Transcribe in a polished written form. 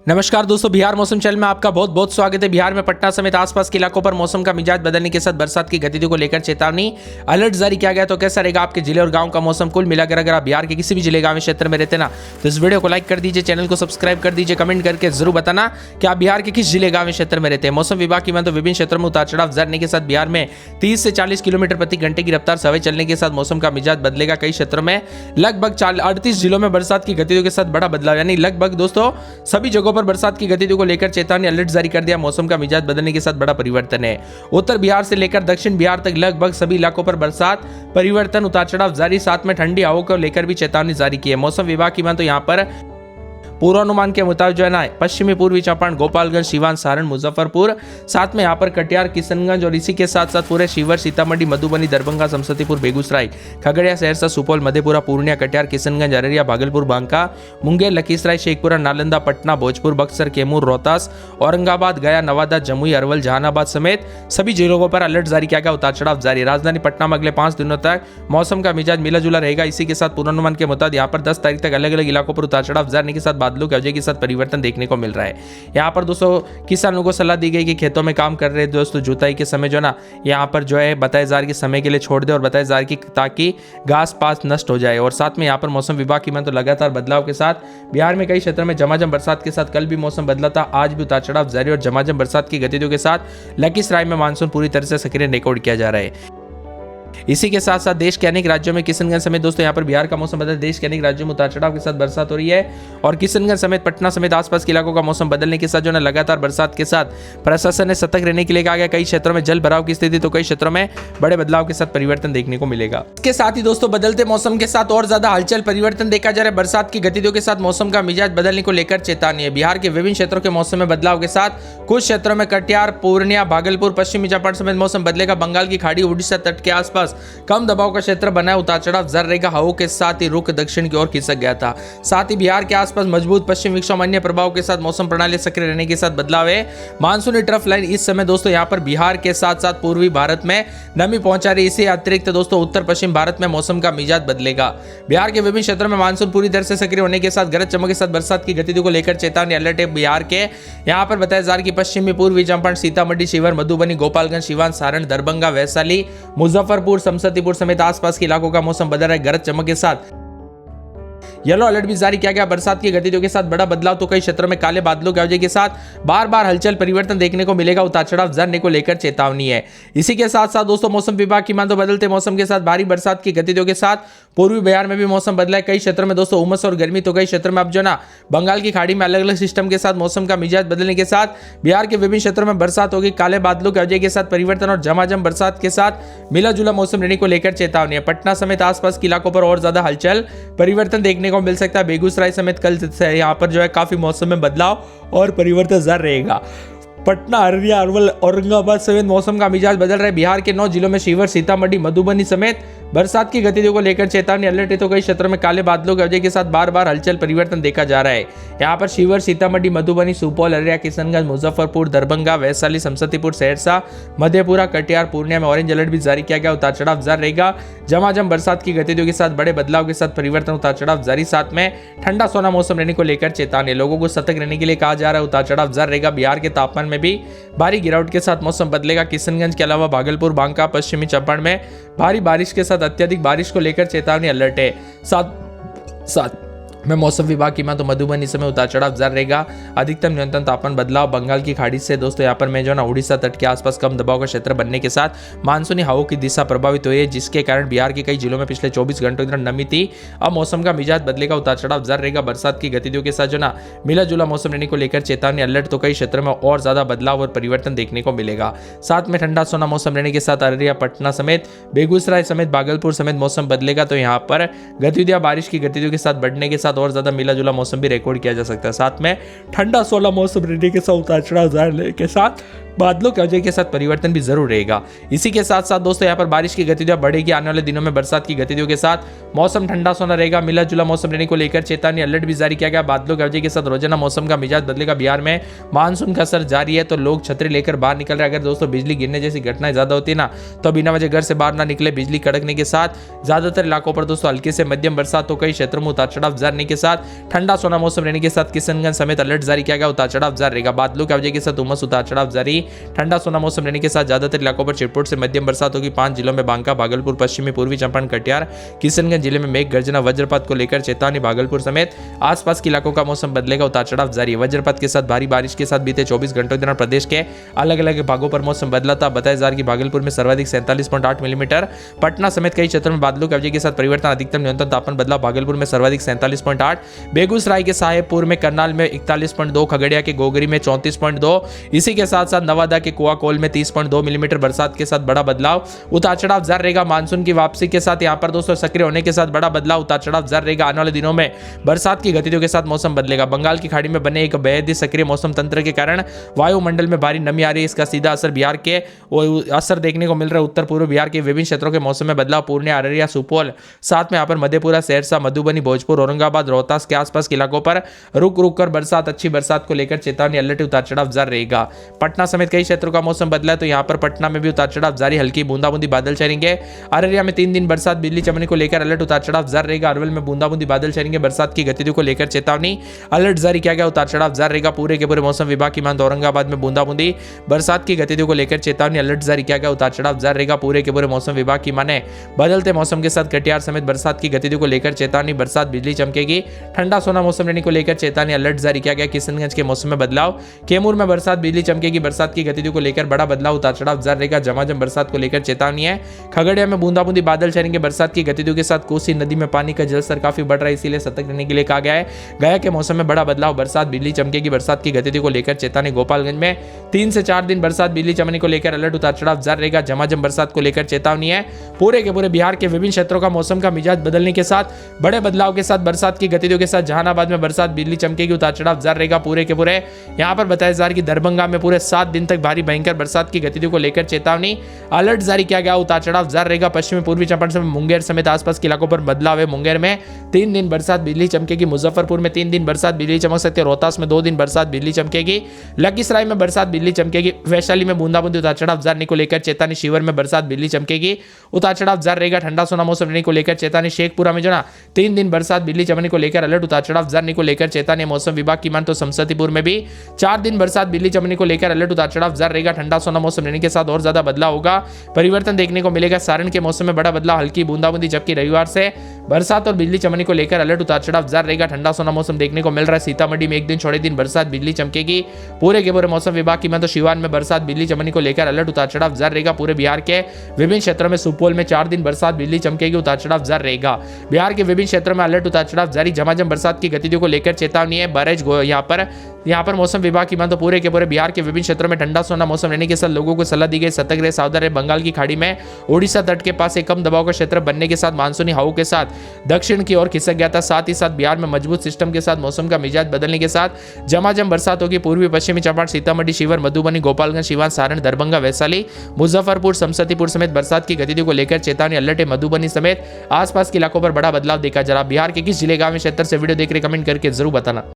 नमस्कार दोस्तों, बिहार मौसम चैनल में आपका बहुत बहुत स्वागत है। बिहार में पटना समेत आसपास के इलाकों पर मौसम का मिजाज बदलने के साथ बरसात की गतिविधियों को लेकर चेतावनी अलर्ट जारी किया गया। तो कैसा रहेगा आपके जिले और गांव का मौसम कुल मिलाकर अगर आप बिहार के किसी भी जिले गांव क्षेत्र में रहते ना तो इस वीडियो को लाइक कर दीजिए, चैनल को सब्सक्राइब कर दीजिए, कमेंट करके जरूर बताना कि आप बिहार के किस जिले गांव क्षेत्र में रहते हैं। मौसम विभाग की माने तो विभिन्न क्षेत्रों में उतार चढ़ाव जारी के साथ बिहार में 30 से 40 किलोमीटर प्रति घंटे की रफ्तार से हवा चलने के साथ मौसम का मिजाज बदलेगा। कई क्षेत्रों में लगभग 38 जिलों में बरसात की गतिविधियों के साथ बड़ा बदलाव, यानी लगभग दोस्तों सभी जगहों पर बरसात की गतिविधियों को लेकर चेतावनी अलर्ट जारी कर दिया। मौसम का मिजाज बदलने के साथ बड़ा परिवर्तन है। उत्तर बिहार से लेकर दक्षिण बिहार तक लगभग सभी इलाकों पर बरसात परिवर्तन उतार चढ़ाव जारी, साथ में ठंडी हवाओं को लेकर भी चेतावनी जारी की है। मौसम विभाग की माने तो यहाँ पर पूर्वानुमान के मुताबिक जो है ना पश्चिमी पूर्वी चंपारण, गोपालगंज, सीवान, सारण, मुजफ्फरपुर, साथ में यहाँ पर कटिहार, किशनगंज और इसी के साथ साथ पूरे शिवहर, सीतामढ़ी, मधुबनी, दरभंगा, समस्तीपुर, बेगूसराय, खगड़िया, सहरसा, सुपौल, मधेपुरा, पूर्णिया, कटिहार, किशनगंज, अररिया, भागलपुर, बांका, मुंगेर, लखीसराय, शेखपुरा, नालंदा, पटना, भोजपुर, बक्सर, कैमूर, रोहतास, औरंगाबाद, गया, नवादा, जमुई, अरवल, जहानाबाद समेत सभी जिलों पर अलर्ट जारी किया गया। उतार चढ़ाव जारी। राजधानी पटना में अगले 5 दिनों तक मौसम का मिजाज मिला जुला रहेगा। इसी के साथ पूर्वानुमान के मुताबिक यहाँ पर 10 तारीख तक अलग अलग इलाकों पर उतार चढ़ाव जाने के साथ बादलों की वजह के साथ परिवर्तन देखने को मिल रहा है। यहाँ पर दोस्तों किसानों को सलाह दी गई कि खेतों में काम कर रहे दोस्तों जुताई के समय जो ना यहाँ पर जो है बताए जा रहे कि समय के लिए छोड़ दे और बताए जा रहे कि ताकि घास पास नष्ट हो जाए। और साथ में यहाँ पर मौसम विभाग की माने तो लगातार बदलाव के साथ बिहार में कई क्षेत्रों में झमाझम बरसात के साथ कल भी मौसम बदला था, आज भी उतार चढ़ाव जारी और झमाझम बरसात की गतिविधियों के साथ लखीसराय में मानसून पूरी तरह से सक्रिय रिकॉर्ड किया जा रहा है। इसी के साथ साथ देश के अनेक राज्यों में किशनगंज समेत दोस्तों यहाँ पर बिहार का मौसम बदल, देश के अनेक राज्यों में उतार चढ़ाव के साथ बरसात हो रही है और किशनगंज समेत पटना समेत आसपास के इलाकों का मौसम बदलने के साथ जो है लगातार बरसात के साथ प्रशासन ने सतर्क रहने के लिए कहा गया। कई क्षेत्रों में जल भराव की स्थिति तो कई क्षेत्रों में बड़े बदलाव के साथ परिवर्तन देखने को मिलेगा। इसके साथ ही दोस्तों बदलते मौसम के साथ और ज्यादा हलचल परिवर्तन देखा जा रहा है। बरसात की गतिविधियों के साथ मौसम का मिजाज बदलने को लेकर चेतावनी है। बिहार के विभिन्न क्षेत्रों के मौसम में बदलाव के साथ कुछ क्षेत्रों में कटिहार, पूर्णिया, भागलपुर, पश्चिमी चंपारण समेत मौसम बदलेगा। बंगाल की खाड़ी, उड़ीसा तट के आसपास कम दबाव का क्षेत्र बना है। उतार चढ़ाव जारी रहेगा। हवाओं के साथ ही रुख दक्षिण की ओर खिसक गया था। साथ ही बिहार के आसपास मजबूत पश्चिम विक्षोभ अन्य प्रभाव के साथ मौसम प्रणाली सक्रिय रहने के साथ बदलाव है। मानसूनी ट्रफ लाइन इस समय दोस्तों यहाँ पर बिहार के साथ साथ पूर्वी भारत में नमी पहुंचा रही है। इससे अतिरिक्त दोस्तों उत्तर पश्चिम भारत में मौसम का मिजाज बदलेगा। बिहार के विभिन्न क्षेत्रों में मानसून पूरी तरह से सक्रिय होने के साथ गरज चमक के साथ बरसात की गतिविधियों को लेकर चेतावनी अलर्ट है। बिहार के यहाँ पर बताया जा रहा है कि पश्चिमी पूर्वी चंपारण, सीतामढ़ी, शिवहर, मधुबनी, गोपालगंज, सीवान, सारण, दरभंगा, वैशाली, मुजफ्फरपुर, समस्तीपुर समेत आसपास के इलाकों का मौसम बदल रहा है। गरज चमक के साथ येलो अलर्ट भी जारी किया गया। बरसात की गतिविधियों के साथ बड़ा बदलाव तो कई क्षेत्रों में काले बादलों की वजह के साथ बार बार हलचल परिवर्तन देखने को मिलेगा। उतार चढ़ाव जाने को लेकर चेतावनी है। इसी के साथ साथ दोस्तों मौसम विभाग की माने तो बदलते मौसम के साथ भारी बरसात की गतिविधियों के साथ पूर्वी बिहार में भी मौसम बदला है। कई क्षेत्रों में दोस्तों उमस और गर्मी तो कई क्षेत्रों में अब जो ना बंगाल की खाड़ी में अलग अलग सिस्टम के साथ मौसम का मिजाज बदलने के साथ बिहार के विभिन्न क्षेत्रों में बरसात होगी। काले बादलों की वजह के साथ परिवर्तन और झमाझम बरसात के साथ मिला जुला मौसम रहने को लेकर चेतावनी है। पटना समेत आसपास के इलाकों पर और ज्यादा हलचल परिवर्तन देखने को मिल सकता है। बेगूसराय समेत कल से यहाँ पर जो है काफी मौसम में बदलाव और परिवर्तन जारी रहेगा। पटना, अररिया, अरवल, औरंगाबाद समेत मौसम का मिजाज बदल रहा है। बिहार के 9 जिलों में शिवहर, सीतामढ़ी, मधुबनी समेत बरसात की गतिविधियों को लेकर चेतावनी अलर्ट है। तो कई क्षेत्रों में काले बादलों की वजह के साथ बार बार हलचल परिवर्तन देखा जा रहा है। यहाँ पर शिवहर, सीतामढ़ी, मधुबनी, सुपौल, अररिया, किशनगंज, मुजफ्फरपुर, दरभंगा, वैशाली, समस्तीपुर, सहरसा, मधेपुरा, कटिहार, पूर्णिया में ऑरेंज अलर्ट भी जारी किया गया। उतार चढ़ाव जारी रहेगा। झमाझम बरसात की गतिविधियों के साथ बड़े बदलाव के साथ परिवर्तन, उतार चढ़ाव जारी, साथ में ठंडा सोना मौसम रहने को लेकर चेतावनी। लोगों को सतर्क रहने के लिए कहा जा रहा है। उतार चढ़ाव जारी रहेगा। बिहार के तापमान में भी भारी गिरावट के साथ मौसम बदलेगा। किशनगंज के अलावा भागलपुर, बांका, पश्चिमी चंपारण में भारी बारिश के साथ अत्यधिक बारिश को लेकर चेतावनी अलर्ट है। साथ में मौसम विभाग की माने तो मधुबनी समय उतार चढ़ाव जारी रहेगा। अधिकतम न्यूनतम तापमान बदलाव बंगाल की खाड़ी से दोस्तों यहाँ पर मैं जो ना उड़ीसा तट के आसपास कम दबाव का क्षेत्र बनने के साथ मानसूनी हवाओं की दिशा प्रभावित हुई है, जिसके कारण बिहार के कई जिलों में पिछले 24 घंटों के दौरान नमी थी। अब मौसम का मिजाज बदलेगा। उतार चढ़ाव जारी रहेगा। बरसात की गतिविधियों के साथ जो ना मिला जुला मौसम रहने को लेकर चेतावनी अलर्ट तो कई क्षेत्रों में और ज्यादा बदलाव और परिवर्तन देखने को मिलेगा। साथ में ठंडा सोना मौसम रहने के साथ अररिया, पटना समेत बेगूसराय समेत भागलपुर समेत मौसम बदलेगा। तो यहाँ पर गतिविधियां बारिश की गतिविधियों के साथ बढ़ने के साथ और ज्यादा मिला जुला मौसम भी रिकॉर्ड किया जा सकता है। साथ में ठंडा सोला मौसम रहने के साथ उतार चढ़ाव जारी के साथ बादलों की वजह के साथ परिवर्तन भी जरूर रहेगा। इसी के साथ साथ दोस्तों यहाँ पर बारिश की गतिविधियां बढ़ेगी। आने वाले दिनों में बरसात की गतिविधियों के साथ मौसम ठंडा सोना रहेगा। मिला जुला मौसम रहने को लेकर चेतावनी अलर्ट भी जारी किया गया। बादलों की वजह के साथ रोजाना मौसम का मिजाज बदलेगा। बिहार में मानसून का असर जारी है, तो लोग छतरी लेकर बाहर निकल रहे हैं। अगर दोस्तों बिजली गिरने जैसी घटनाएं ज्यादा होती है ना, तो बिना वजह घर से बाहर ना निकले। बिजली कड़कने के साथ ज्यादातर इलाकों पर दोस्तों हल्के से मध्यम बरसात हो, कई क्षेत्रों में उतार चढ़ाव जारी के साथ ठंडा सोना मौसम रहने के साथ किशनगंज समेत अलर्ट जारी किया गया। उतार चढ़ाव जारी रहेगा। बादलों की वजह के साथ उमस, उतार चढ़ाव जारी, ठंडा सोना मौसम रहने के साथ ज्यादातर इलाकों पर छिटपुट से मध्यम बरसात होगी। 5 जिलों में बांका, भागलपुर, पश्चिमी पूर्वी चंपारण, कटिहार, किशनगंज जिले में मेघ गर्जना वज्रपात को लेकर चेतावनी। भागलपुर समेत आसपास के इलाकों का मौसम बदलेगा। उतार चढ़ाव जारी, वज्रपात के साथ भारी बारिश के साथ बीते 24 घंटों के दौरान प्रदेश के अलग अलग भागों पर मौसम बदला था। बताया जा रहा है कि भागलपुर में सर्वाधिक 47.8 मिलीमीटर, पटना समेत कई क्षेत्रों में बादलों की वजह के साथ परिवर्तन। अधिकतम न्यूनतम तापमान बदला। भागलपुर में सर्वाधिक 47.8, बेगूसराय के साहेबपुर में, करनाल में 41.2, खगड़िया के गोगरी में 34.2, इसी के साथ साथ नवादा के कुआकोल में 30.2 मिलीमीटर बरसात के साथ बड़ा बदलाव। उतार चढ़ाव जारी रहेगा। मानसून की वापसी के साथ यहाँ पर दोस्तों सक्रिय होने के साथ बड़ा बदलाव, उतार चढ़ाव जारी रहेगा। आने वाले दिनों में बरसात की गतिविधियों के साथ मौसम बदलेगा। बंगाल की खाड़ी में बने एक बेहद ही सक्रिय मौसम तंत्र के कारण वायुमंडल में भारी नमी आ रही है। इसका सीधा असर बिहार के असर देखने को मिल रहा है। उत्तर पूर्व बिहार के विभिन्न क्षेत्रों के मौसम में बदलाव। पूर्णिया, अररिया, सुपौल, साथ में यहाँ पर मधेपुरा, सहरसा, मधुबनी, भोजपुर, औरंगाबाद, रोहतास के आसपास के इलाकों पर रुक रुक कर बरसात, अच्छी बरसात को लेकर चेतावनी अलर्ट, उतार चढ़ाव जारी रहेगा। पटना समेत कई क्षेत्रों का मौसम बदला है, तो यहाँ पर पटना में भी उतार चढ़ाव जारी, हल्की बूंदाबूंदी बादल चलेंगे। अररिया में 3 दिन बरसात, बिजली चमकने को लेकर अलर्ट, उतार चढ़ाव जारी रहेगा। अरवल में बूंदाबूंदी बादल चलेंगे। बरसात की गतिविधियों को लेकर चेतावनी अलर्ट जारी किया गया। उतार चढ़ाव जारी रहेगा। पूरे के पूरे मौसम विभाग की माने औरंगाबाद में बूंदाबूंदी बरसात की गतिविधियों को लेकर चेतावनी अलर्ट जारी किया गया। उतार चढ़ाव जारी रहेगा। पूरे के पूरे मौसम विभाग की माने बदलते मौसम के साथ कटिहार समेत बरसात की गतिविधियों को लेकर चेतावनी, बरसात, बिजली चमकेगी। ठंडा सोना मौसम रहने को लेकर चेतावनी अलर्ट जारी किया गया। किशनगंज के मौसम में बदलाव। कैमूर में बरसात, बिजली चमकेगी। बरसात की गतिविधियों को लेकर बड़ा बदलाव, उतार चढ़ाव जारी रहेगा। झमाझम बरसात को लेकर चेतावनी है। खगड़िया में बूंदाबूंदी बादल चलेंगे। बरसात की गतिविधियों के साथ कोसी नदी में पानी का जलस्तर काफी बढ़ रहा है, इसीलिए सतर्क रहने के लिए कहा गया है। गया के मौसम में बड़ा बदलाव, बरसात, बिजली चमकेगी। बरसात की गतिविधियों को लेकर चेतावनी। गोपालगंज में 3 से 4 दिन बरसात, बिजली चमकने को लेकर अलर्ट, उतार चढ़ाव जारी रहेगा। झमाझम बरसात को लेकर चेतावनी है। पूरे के पूरे बिहार के विभिन्न क्षेत्रों का मौसम का मिजाज बदलने के साथ बड़े बदलाव के साथ बरसात की गतिविधियों के साथ जहानाबाद में बरसात, बिजली चमकेगी। उतार चढ़ाव जारी रहेगा। पूरे के पूरे यहाँ पर बताया जा रहा है कि दरभंगा में पूरे 7 दिन तक भारी भयंकर बरसात की गतिविधियों को लेकर चेतावनी अलर्ट जारी किया गया। उतार चढ़ाव जारी रहेगा। पश्चिमी पूर्वी चंपारण से मुंगेर समेत आसपास के इलाकों पर बदलाव है। मुंगेर में 3 दिन बरसात, बिजली चमकेगी। मुजफ्फरपुर में 3 दिन बरसात, बिजली चमक सकती है। रोहतास में 2 दिन बरसात, बिजली चमकेगी। लखीसराय में बरसात, बिजली चमकेगी। वैशाली में बूंदाबूंदी, उतार चढ़ाव जारी को लेकर चेतावनी। शिवर में बरसात, बिजली चमकेगी। उतार चढ़ाव जारी रहेगा। ठंडा सोना मौसम रहने को लेकर चेतावनी। शेखपुरा में जो ना 3 दिन बरसात, बिजली चमकने को लेकर अलर्ट, उतार चढ़ाव जारी को लेकर चेतावनी। मौसम विभाग की मान तो समस्तीपुर में भी 4 दिन बरसात, बिजली चमकने को लेकर अलर्ट, उतार चढ़ाव जारी रहेगा। ठंडा सोना मौसम रहने के साथ और ज्यादा बदलाव होगा, परिवर्तन देखने को मिलेगा। सारण के मौसम में बड़ा बदलाव, हल्की बूंदाबूंदी, जबकि रविवार से बरसात और बिजली चमकने को लेकर अलर्ट, उतार चढ़ाव जारी रहेगा। ठंडा सोना मौसम देखने को मिल रहा है। सीतामढ़ी में 1 दिन छोड़े दिन बरसात, बिजली चमकेगी। पूरे के पूरे मौसम विभाग की मान तो शिवान में बरसात, बिजली चमकने को लेकर अलर्ट, उतार चढ़ाव जारी रहेगा। पूरे बिहार के विभिन्न क्षेत्रों में सुपौल में 4 दिन बरसात, बिजली चमकेगी। उतार चढ़ाव जारी रहेगा। बिहार के विभिन्न क्षेत्रों में अलर्ट, उतार चढ़ाव जारी। झमाझम बरसात की गतिविधियों को लेकर चेतावनी है। बरेज यहाँ पर मौसम विभाग की मान तो पूरे के पूरे बिहार के विभिन्न क्षेत्रों में ठंडा सोना मौसम रहने के साथ लोगों को सलाह दी गई, सतर्क रहे, सावधान रहे। बंगाल की खाड़ी में ओडिशा तट के पास एक कम दबाव का क्षेत्र बनने के साथ मानसूनी हवाओं के साथ दक्षिण की ओर खिसक गया था। साथ ही साथ बिहार में मजबूत सिस्टम के साथ मौसम का मिजाज बदलने के साथ झमाझम बरसात होगी। पूर्वी पश्चिमी चंपारण, सीतामढ़ी, शिवर, मधुबनी, गोपालगंज, सिवान, सारण, दरभंगा, वैशाली, मुजफ्फरपुर, समस्तीपुर समेत बरसात की गतिविधियों को लेकर चेतावनी अलर्ट है। मधुबनी समेत आसपास के इलाकों पर बड़ा बदलाव देखा जा रहा। बिहार के किस जिले, गांव, क्षेत्र से वीडियो देख रहे कमेंट करके जरूर बताना।